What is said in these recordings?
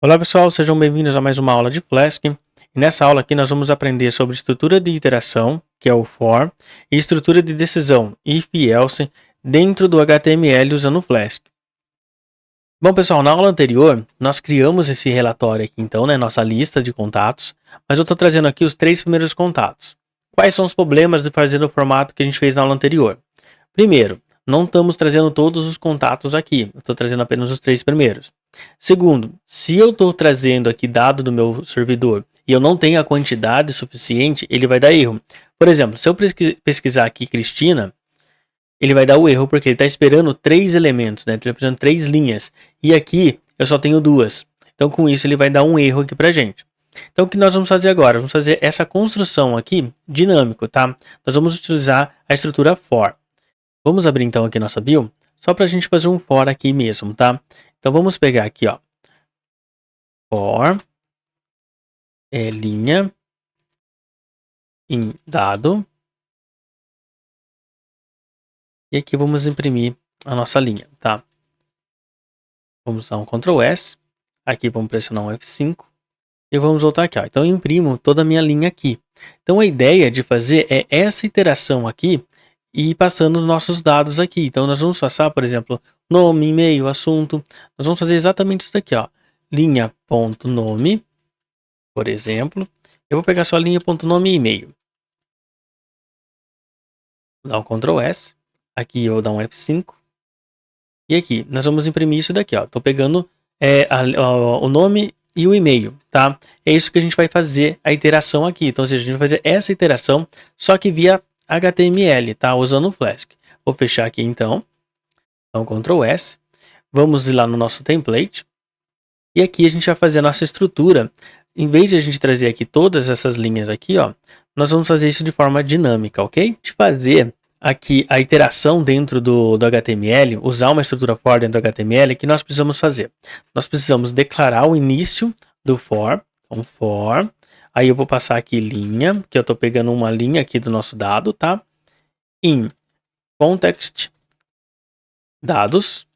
Olá pessoal, sejam bem-vindos a mais uma aula de Flask. E nessa aula aqui nós vamos aprender sobre estrutura de iteração, que é o for, e estrutura de decisão, if e else, dentro do HTML usando o Flask. Bom pessoal, na aula anterior nós criamos esse relatório aqui então, nossa lista de contatos, mas eu estou trazendo aqui os 3 primeiros contatos. Quais são os problemas de fazer no formato que a gente fez na aula anterior? Primeiro, não estamos trazendo todos os contatos aqui, eu estou trazendo apenas os 3 primeiros. Segundo, se eu estou trazendo aqui dado do meu servidor e eu não tenho a quantidade suficiente, ele vai dar erro. Por exemplo, se eu pesquisar aqui Cristina, ele vai dar o erro porque ele está esperando 3 elementos, né? Ele está esperando 3 linhas. E aqui eu só tenho 2. Então com isso ele vai dar um erro aqui pra gente. Então o que nós vamos fazer agora? Vamos fazer essa construção aqui dinâmico, tá? Nós vamos utilizar a estrutura for. Vamos abrir então aqui nossa bio, só para a gente fazer um for aqui mesmo, tá? Então vamos pegar aqui, ó, for linha em dado, e aqui vamos imprimir a nossa linha, tá? Vamos dar um Ctrl S, aqui vamos pressionar um F5 e vamos voltar aqui, ó. Então eu imprimo toda a minha linha aqui. Então a ideia de fazer é essa iteração aqui e ir passando os nossos dados aqui. Então nós vamos passar, por exemplo, nome, e-mail, assunto. Nós vamos fazer exatamente isso daqui, ó. Linha.nome, por exemplo. Eu vou pegar só linha.nome e e-mail. Vou dar um Ctrl S. Aqui eu vou dar um F5. E aqui, nós vamos imprimir isso daqui, ó. Tô pegando o nome e o e-mail, tá? É isso que a gente vai fazer a iteração aqui. Então, ou seja, a gente vai fazer essa iteração, só que via HTML, tá? Usando o Flask. Vou fechar aqui então. Então, Ctrl S. Vamos ir lá no nosso template. E aqui a gente vai fazer a nossa estrutura. Em vez de a gente trazer aqui todas essas linhas aqui, ó, nós vamos fazer isso de forma dinâmica, ok? De fazer aqui a iteração dentro do HTML, usar uma estrutura for dentro do HTML, que nós precisamos fazer? Nós precisamos declarar o início do for, então for, aí eu vou passar aqui linha, que eu estou pegando uma linha aqui do nosso dado, tá? In context dados,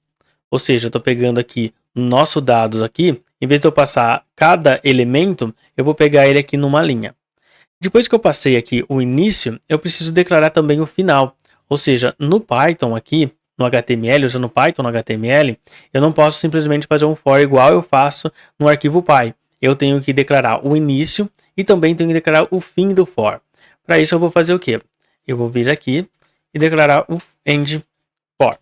ou seja, eu estou pegando aqui nosso dados aqui, em vez de eu passar cada elemento, eu vou pegar ele aqui numa linha. Depois que eu passei aqui o início, eu preciso declarar também o final. Ou seja, no Python aqui, no HTML, usando Python no HTML, eu não posso simplesmente fazer um for igual eu faço no arquivo Py. Eu tenho que declarar o início e também tenho que declarar o fim do for. Para isso eu vou fazer o quê? Eu vou vir aqui e declarar o end for.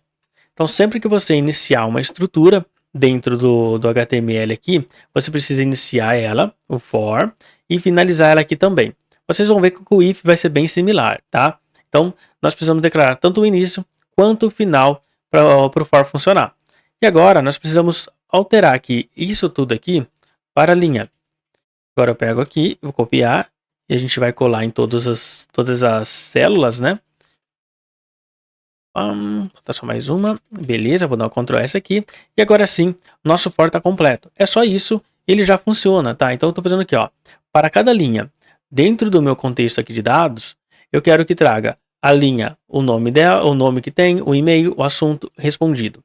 Então sempre que você iniciar uma estrutura dentro do HTML aqui, você precisa iniciar ela, o for, e finalizar ela aqui também. Vocês vão ver que o if vai ser bem similar, tá? Então, nós precisamos declarar tanto o início quanto o final para o for funcionar. E agora, nós precisamos alterar aqui isso tudo aqui para a linha. Agora eu pego aqui, vou copiar, e a gente vai colar em todas as células, né? Vou botar só mais uma. Beleza, vou dar um Ctrl S aqui. E agora sim, nosso for está completo. É só isso, ele já funciona, tá? Então eu estou fazendo aqui, ó. Para cada linha, dentro do meu contexto aqui de dados, eu quero que traga a linha, o nome dela, o nome que tem, o e-mail, o assunto respondido.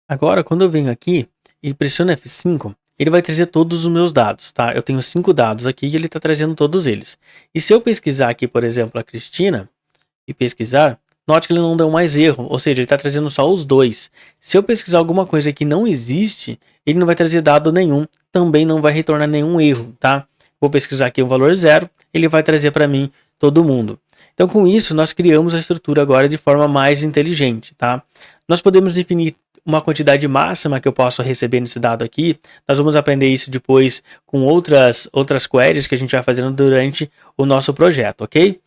Agora, quando eu venho aqui e pressiono F5, ele vai trazer todos os meus dados, tá? Eu tenho 5 dados aqui e ele está trazendo todos eles. E se eu pesquisar aqui, por exemplo, a Cristina, e pesquisar, note que ele não deu mais erro, ou seja, ele está trazendo só os 2. Se eu pesquisar alguma coisa que não existe, ele não vai trazer dado nenhum, também não vai retornar nenhum erro, tá? Vou pesquisar aqui o valor 0, ele vai trazer para mim todo mundo. Então com isso nós criamos a estrutura agora de forma mais inteligente, tá? Nós podemos definir uma quantidade máxima que eu posso receber nesse dado aqui. Nós vamos aprender isso depois com outras queries que a gente vai fazendo durante o nosso projeto, ok?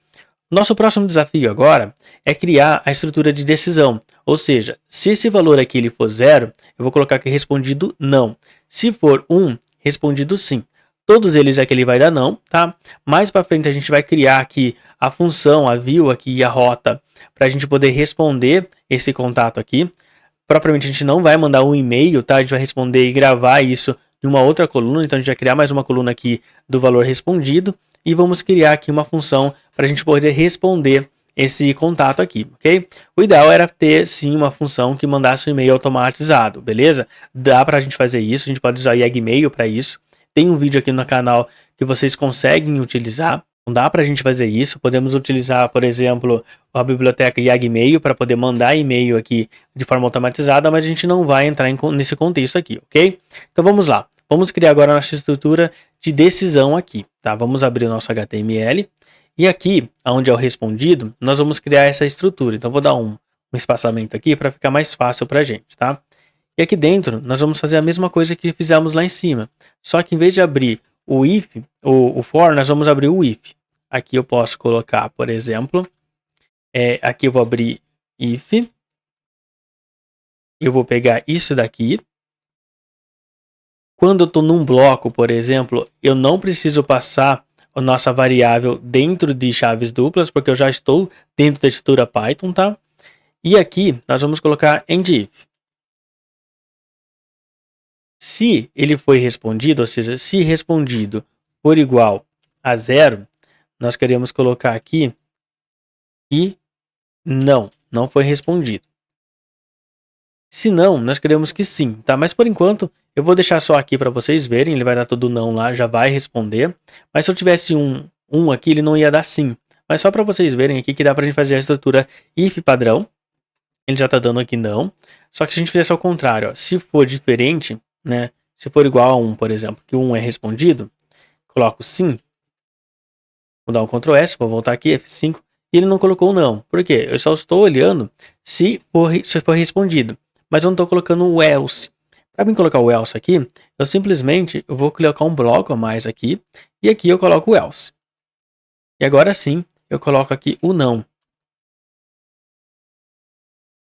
Nosso próximo desafio agora é criar a estrutura de decisão, ou seja, se esse valor aqui ele for 0, eu vou colocar aqui respondido não. Se for 1, respondido sim. Todos eles aqui ele vai dar não, tá? Mais para frente a gente vai criar aqui a função, a view aqui e a rota para a gente poder responder esse contato aqui. Propriamente a gente não vai mandar um e-mail, tá? A gente vai responder e gravar isso em uma outra coluna, então a gente vai criar mais uma coluna aqui do valor respondido. E vamos criar aqui uma função para a gente poder responder esse contato aqui, ok? O ideal era ter sim uma função que mandasse um e-mail automatizado, beleza? Dá pra gente fazer isso, a gente pode usar Yagmail para isso. Tem um vídeo aqui no canal que vocês conseguem utilizar. Não dá para a gente fazer isso. Podemos utilizar, por exemplo, a biblioteca Yagmail para poder mandar e-mail aqui de forma automatizada, mas a gente não vai entrar nesse contexto aqui, ok? Então vamos lá. Vamos criar agora a nossa estrutura de decisão aqui, tá? Vamos abrir o nosso HTML e aqui, onde é o respondido, nós vamos criar essa estrutura. Então vou dar um espaçamento aqui para ficar mais fácil para a gente, tá? E aqui dentro, nós vamos fazer a mesma coisa que fizemos lá em cima. Só que em vez de abrir o if, o for, nós vamos abrir o if. Aqui eu posso colocar, por exemplo, aqui eu vou abrir if. Eu vou pegar isso daqui. Quando eu estou num bloco, por exemplo, eu não preciso passar a nossa variável dentro de chaves duplas, porque eu já estou dentro da estrutura Python, tá? E aqui nós vamos colocar end if. Se ele foi respondido, ou seja, se respondido for igual a 0, nós queremos colocar aqui que não foi respondido. Se não, nós queremos que sim, tá? Mas por enquanto, eu vou deixar só aqui para vocês verem, ele vai dar todo não lá, já vai responder. Mas se eu tivesse um aqui, ele não ia dar sim. Mas só para vocês verem aqui que dá para a gente fazer a estrutura if padrão. Ele já está dando aqui não. Só que se a gente fizesse ao contrário, ó, se for diferente, né? Se for igual a 1, por exemplo, que 1 é respondido, coloco sim. Vou dar um Ctrl S, vou voltar aqui, F5, e ele não colocou não. Por quê? Eu só estou olhando se for respondido, mas eu não estou colocando o else. Para mim colocar o else aqui, eu simplesmente vou colocar um bloco a mais aqui, e aqui eu coloco o else. E agora sim, eu coloco aqui o não.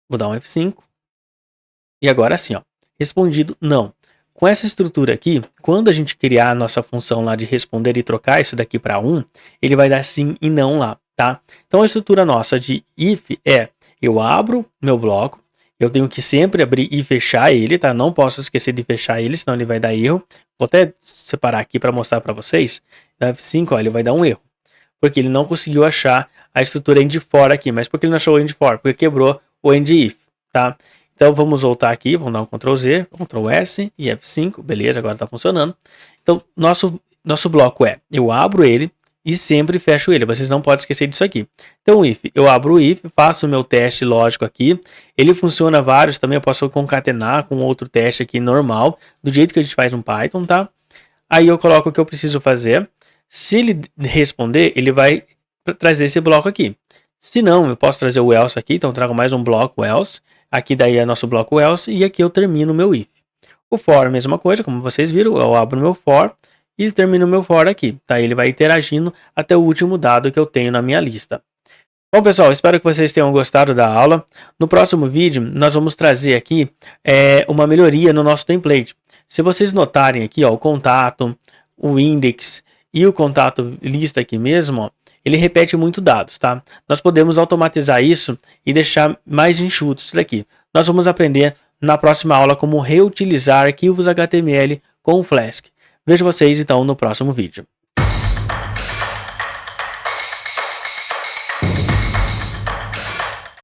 Vou dar um F5. E agora sim, ó, respondido não. Com essa estrutura aqui, quando a gente criar a nossa função lá de responder e trocar isso daqui para 1, ele vai dar sim e não lá, tá? Então a estrutura nossa de if eu abro meu bloco, eu tenho que sempre abrir e fechar ele, tá? Não posso esquecer de fechar ele, senão ele vai dar erro. Vou até separar aqui para mostrar para vocês. Da F5, ó, ele vai dar um erro, porque ele não conseguiu achar a estrutura end for aqui. Mas por que ele não achou o end for? Porque quebrou o end if, tá? Então vamos voltar aqui, vamos dar um Ctrl Z, Ctrl S e F5, beleza, agora está funcionando. Então nosso bloco eu abro ele e sempre fecho ele, vocês não podem esquecer disso aqui. Então if, eu abro o if, faço o meu teste lógico aqui, ele funciona vários também, eu posso concatenar com outro teste aqui normal, do jeito que a gente faz no Python, tá? Aí eu coloco o que eu preciso fazer, se ele responder, ele vai trazer esse bloco aqui. Se não, eu posso trazer o else aqui, então eu trago mais um bloco else. Aqui daí é nosso bloco else e aqui eu termino o meu if. O for, a mesma coisa, como vocês viram, eu abro o meu for e termino o meu for aqui. Tá? Ele vai interagindo até o último dado que eu tenho na minha lista. Bom, pessoal, espero que vocês tenham gostado da aula. No próximo vídeo, nós vamos trazer aqui uma melhoria no nosso template. Se vocês notarem aqui, ó, o contato, o index e o contato lista aqui mesmo, ó, ele repete muito dados, tá? Nós podemos automatizar isso e deixar mais enxuto isso daqui. Nós vamos aprender na próxima aula como reutilizar arquivos HTML com o Flask. Vejo vocês então no próximo vídeo.